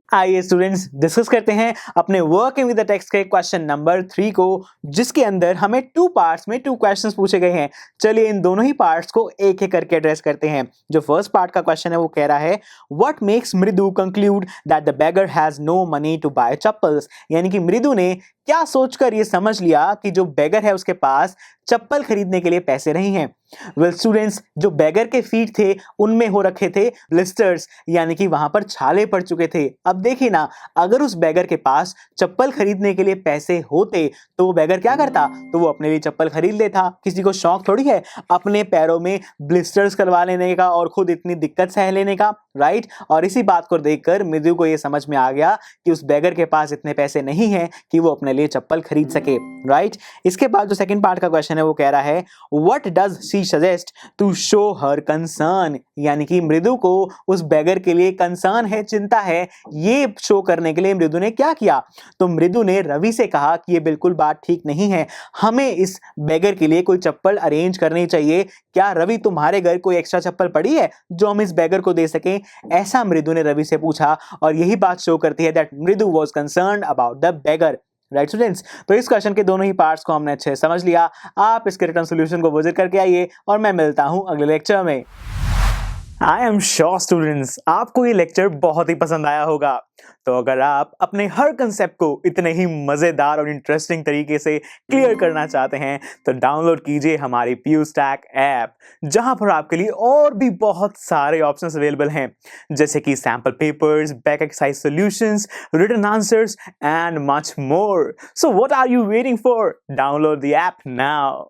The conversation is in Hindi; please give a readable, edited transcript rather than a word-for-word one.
आइए स्टूडेंट्स डिस्कस करते हैं अपने वर्किंग विद द टेक्स्ट के क्वेश्चन नंबर 3 को, जिसके अंदर हमें 2 पार्ट्स में 2 क्वेश्चंस पूछे गए हैं। चलिए इन दोनों ही पार्ट्स को एक एक करके एड्रेस करते हैं। जो फर्स्ट पार्ट का क्वेश्चन है वो कह रहा है what makes Mridu conclude that the beggar has no money to buy chappals, यानी कि मृदु ने क्या सोचकर ये समझ लिया कि जो बेगर है उसके पास चप्पल खरीदने के लिए पैसे नहीं हैं। वेल स्टूडेंट्स, जो बेगर के फीट थे उनमें हो रखे थे ब्लिस्टर्स, यानी कि वहां पर छाले पड़ चुके थे। अब देखिए ना, अगर उस बेगर के पास चप्पल खरीदने के लिए पैसे होते तो वो बेगर क्या करता, तो वो अपने लिए चप्पल खरीद लेता। किसी को शौक थोड़ी है अपने पैरों में ब्लिस्टर्स करवा लेने का और खुद इतनी दिक्कत सह लेने का, राइट। और इसी बात को देखकर मृदु को यह समझ में आ गया कि उस बेगर के पास इतने पैसे नहीं हैं कि वो अपने लिए चप्पल खरीद सके, राइट। इसके बाद जो सेकंड पार्ट का क्वेश्चन है वो कह रहा है what does she suggest to show her concern, यानी कि मृदु को उस बेगर के लिए कंसर्न है, चिंता है, ये शो करने के लिए मृदु ने क्या किया। तो मृदु ने रवि से कहा कि ये बिल्कुल बात ठीक नहीं है, हमें इस बेगर के लिए कोई चप्पल अरेंज करनी चाहिए। क्या रवि तुम्हारे घर कोई एक्स्ट्रा चप्पल पड़ी है जो हम इस बेगर को दे सकें, ऐसा मृदु ने रवि से पूछा। और यही बात शो करती है दैट मृदु was concerned about the beggar, right students. तो इस क्वेश्चन के दोनों ही पार्ट्स को हमने अच्छे से समझ लिया। आप इसके रिटर्न सॉल्यूशन को विजिट करके आइए और मैं मिलता हूं अगले लेक्चर में। आई एम श्योर स्टूडेंट्स आपको ये लेक्चर बहुत ही पसंद आया होगा। तो अगर आप अपने हर कंसेप्ट को इतने ही मजेदार और इंटरेस्टिंग तरीके से क्लियर करना चाहते हैं तो डाउनलोड कीजिए हमारी PuStack ऐप, जहां पर आपके लिए और भी बहुत सारे ऑप्शंस अवेलेबल हैं, जैसे कि sample papers, back exercise solutions, written answers and much more. So what are you waiting for? Download the app now.